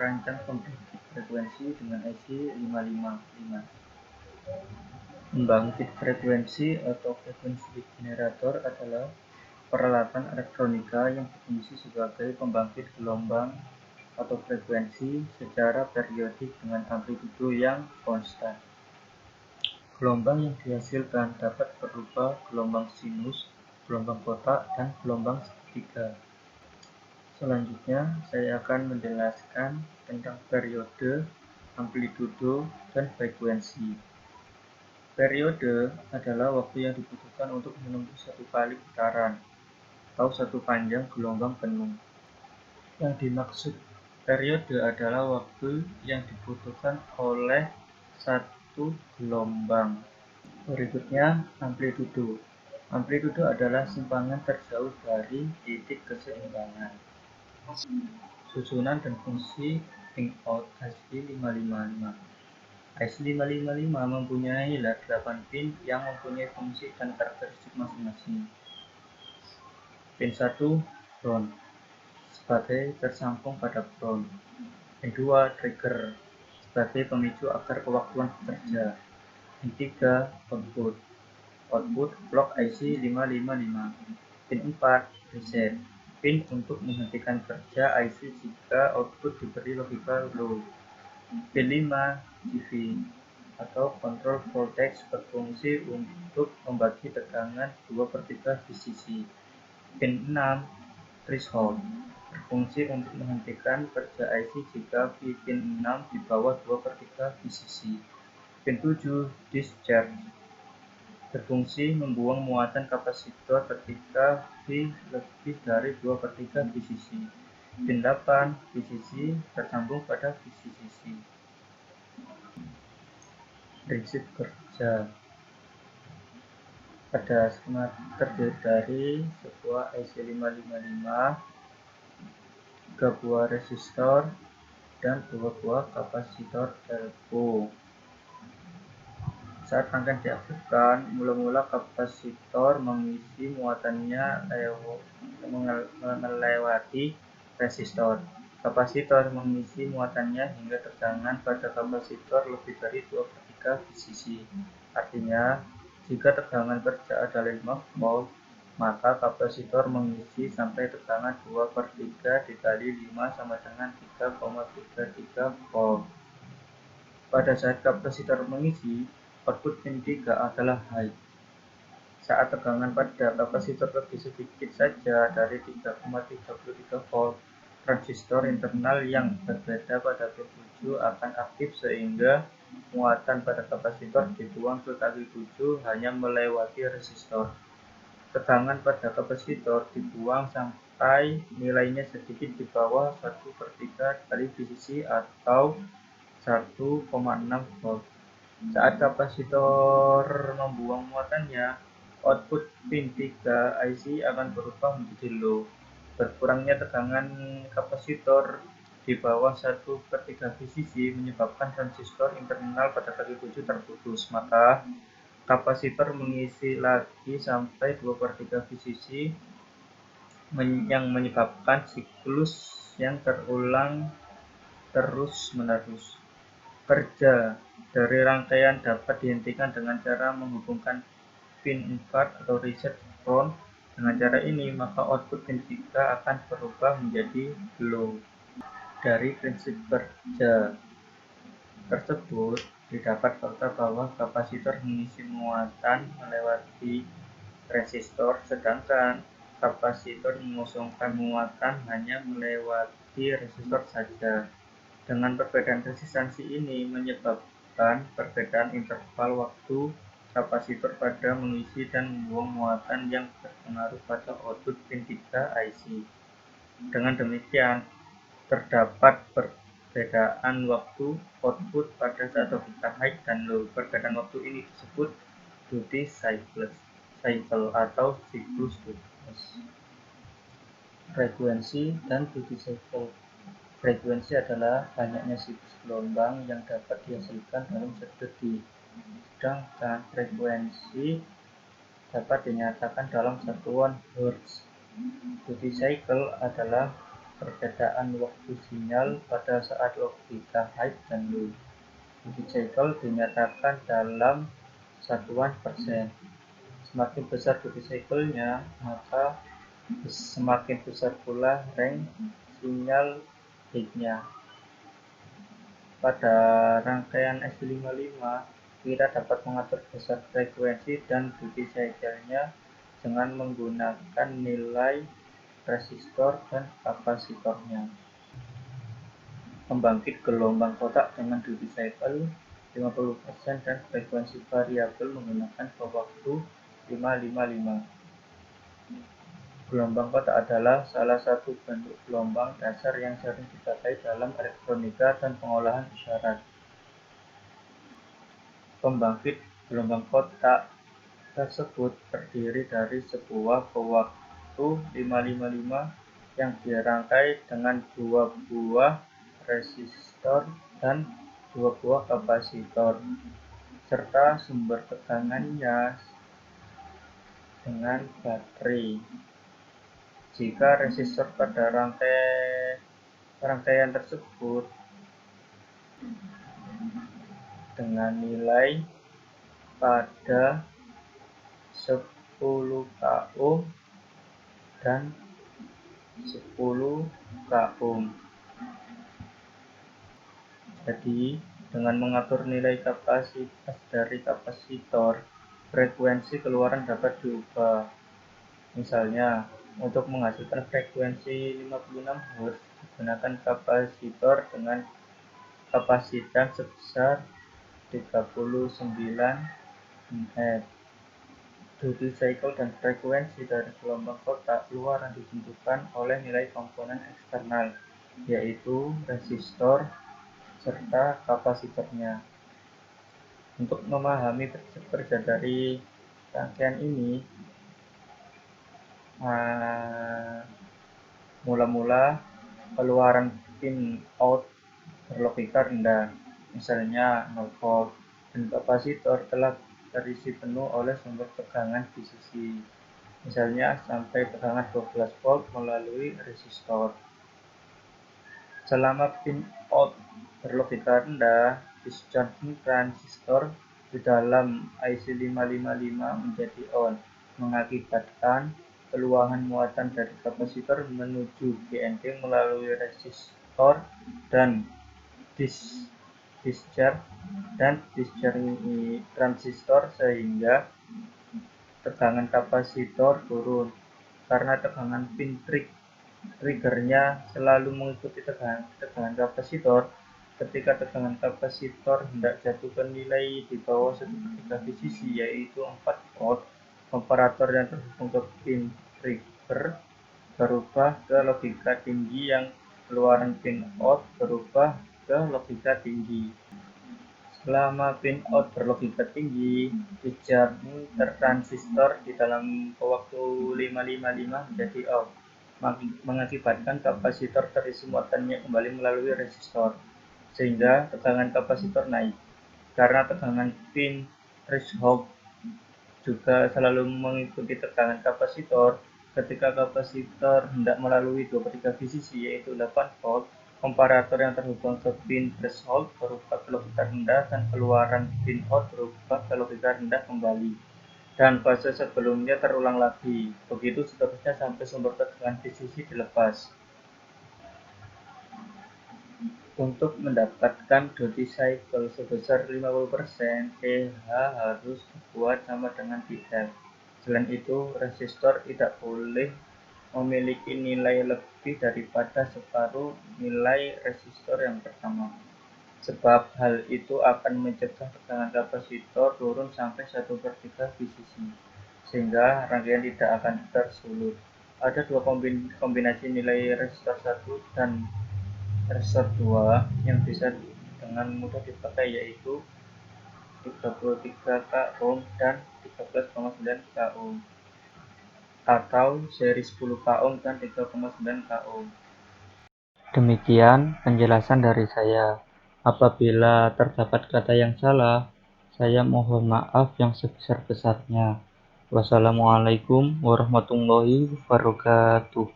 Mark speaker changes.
Speaker 1: merancang pembangkit frekuensi dengan IC 555. Pembangkit frekuensi atau frekuensi generator adalah peralatan elektronika yang berfungsi sebagai pembangkit gelombang atau frekuensi secara periodik dengan amplitudo yang konstan. Gelombang yang dihasilkan dapat berupa gelombang sinus, gelombang kotak, dan gelombang segitiga. Selanjutnya, saya akan menjelaskan tentang periode, amplitudo, dan frekuensi. Periode adalah waktu yang dibutuhkan untuk menempuh satu kali putaran atau satu panjang gelombang penuh. Yang dimaksud periode adalah waktu yang dibutuhkan oleh satu gelombang. Berikutnya, amplitudo. Amplitudo adalah simpangan terjauh dari titik keseimbangan. Susunan dan fungsi pin-out IC 555. IC 555 mempunyai 8 pin yang mempunyai fungsi dan karakteristik masing-masing. Pin 1 ground sebagai tersambung pada ground. Pin 2 trigger sebagai pemicu agar kewaktuan bekerja. Pin 3 output clock IC 555. Pin 4 reset, pin untuk menghentikan kerja IC jika output diberi logika low. Pin 5 CV atau control voltage berfungsi untuk membagi tegangan 2/3 VCC. Pin 6 threshold berfungsi untuk menghentikan kerja IC jika pin 6 di bawah 2/3 VCC. Pin 7 discharge berfungsi membuang muatan kapasitor ketika V lebih dari 2/3 VCC. Pin 8 VCC tersambung pada VCC. Prinsip kerja pada skema terdiri dari sebuah IC 555, 3 buah resistor, dan 2 buah kapasitor elko. Saat rangkaian diaktifkan, mula-mula kapasitor mengisi muatannya melewati resistor. Kapasitor mengisi muatannya hingga tegangan pada kapasitor lebih dari 2/3 VCC. Artinya, jika tegangan kerja adalah 5 volt, maka kapasitor mengisi sampai tegangan 2/3 dikali 5 sama dengan 3,33 volt. Pada saat kapasitor mengisi, output pin 3 adalah high. Saat tegangan pada kapasitor lebih sedikit saja dari 3,33 volt, transistor internal yang berbeda pada pin 7 akan aktif sehingga muatan pada kapasitor dibuang ke kaki 7 hanya melewati resistor. Tegangan pada kapasitor dibuang sampai nilainya sedikit di bawah 1/3 kali VCC atau 1,6 volt. Saat kapasitor membuang muatannya, output pin 3 IC akan berubah menjadi low. Berkurangnya tegangan kapasitor di bawah 1/3 VCC menyebabkan transistor internal pada kaki 7 terputus, maka kapasitor mengisi lagi sampai 2/3 VCC yang menyebabkan siklus yang terulang terus-menerus. Kerja dari rangkaian dapat dihentikan dengan cara menghubungkan pin 4 atau reset ground. Dengan cara ini, maka output pin 3 akan berubah menjadi low. Dari prinsip kerja tersebut, didapat fakta bahwa kapasitor mengisi muatan melewati resistor, sedangkan kapasitor mengosongkan muatan hanya melewati resistor saja. Dengan perbedaan resistansi ini menyebabkan perbedaan interval waktu kapasitor pada mengisi dan membuang muatan yang berpengaruh pada output pin 3 IC. Dengan demikian, terdapat perbedaan waktu output pada saat logika high dan low. Perbedaan waktu ini disebut duty cycle atau siklus duty. Frekuensi dan duty cycle. Frekuensi adalah banyaknya siklus gelombang yang dapat dihasilkan dalam satu detik, sedangkan frekuensi dapat dinyatakan dalam satuan hertz. Duty cycle adalah perbedaan waktu sinyal pada saat logika high dan low. Duty cycle dinyatakan dalam satuan persen. Semakin besar duty cycle-nya, maka semakin besar pula range sinyal high-nya. Pada rangkaian S55, kita dapat mengatur besar frekuensi dan duty cycle-nya dengan menggunakan nilai resistor dan kapasitornya. Pembangkit gelombang kotak dengan duty cycle 50% dan frekuensi variabel menggunakan waktu 555. Gelombang kotak adalah salah satu bentuk gelombang dasar yang sering dipakai dalam elektronika dan pengolahan isyarat. Pembangkit gelombang kotak tersebut terdiri dari sebuah pewaktu 555 yang dirangkai dengan 2 buah resistor dan 2 buah kapasitor, serta sumber tegangannya dengan baterai. Jika resistor pada rangkaian tersebut dengan nilai pada 10 k ohm dan 10 k ohm. Jadi, dengan mengatur nilai kapasitas dari kapasitor, frekuensi keluaran dapat diubah. Misalnya, untuk menghasilkan frekuensi 56 Hz, gunakan kapasitor dengan kapasitas sebesar 39 mH. Duty cycle dan frekuensi dari gelombang kotak keluaran ditentukan oleh nilai komponen eksternal, yaitu resistor serta kapasitornya. Untuk memahami kerja dari rangkaian ini, mula-mula keluaran pin out berlogika rendah, misalnya 0 volt, dan kapasitor telah terisi penuh oleh sumber tegangan DC, misalnya sampai tegangan 12 volt melalui resistor. Selama pin out berlogika rendah, discharging transistor di dalam IC555 menjadi on, mengakibatkan keluahan muatan dari kapasitor menuju GND melalui resistor dan discharge transistor, sehingga tegangan kapasitor turun. Karena tegangan pin triggernya selalu mengikuti tegangan kapasitor, ketika tegangan kapasitor hendak jatuh ke nilai di bawah 1/3 VCC, yaitu 4 volt, komparator yang terhubung ke pin trigger berubah ke logika tinggi yang keluaran pin out berubah ke logika tinggi. Selama pin out berlogika tinggi, discharging transistor di dalam pewaktu 555 menjadi off, mengakibatkan kapasitor terisi muatannya kembali melalui resistor, sehingga tegangan kapasitor naik. Karena tegangan pin threshold juga selalu mengikuti tegangan kapasitor, ketika kapasitor hendak melalui 2/3 VCC, yaitu 8 volt, komparator yang terhubung ke pin threshold berubah ke logika rendah dan keluaran pin out berubah ke logika rendah kembali, dan fase sebelumnya terulang lagi. Begitu seterusnya sampai sumber tegangan VCC dilepas. Untuk mendapatkan duty cycle sebesar 50%, pH harus dibuat sama dengan Vf. Selain itu, resistor tidak boleh memiliki nilai lebih daripada separuh nilai resistor yang pertama, sebab hal itu akan mencegah tegangan kapasitor turun sampai 1/3 VCC, sehingga rangkaian tidak akan tersulut. Ada dua kombinasi nilai resistor 1 dan resistor 2 yang bisa dengan mudah dipakai, yaitu 33 k ohm dan 13,9 k ohm, atau seri 10 k ohm dan 3,9 k ohm. Demikian penjelasan dari saya. Apabila terdapat kata yang salah, saya mohon maaf yang sebesar-besarnya. Wassalamualaikum warahmatullahi wabarakatuh.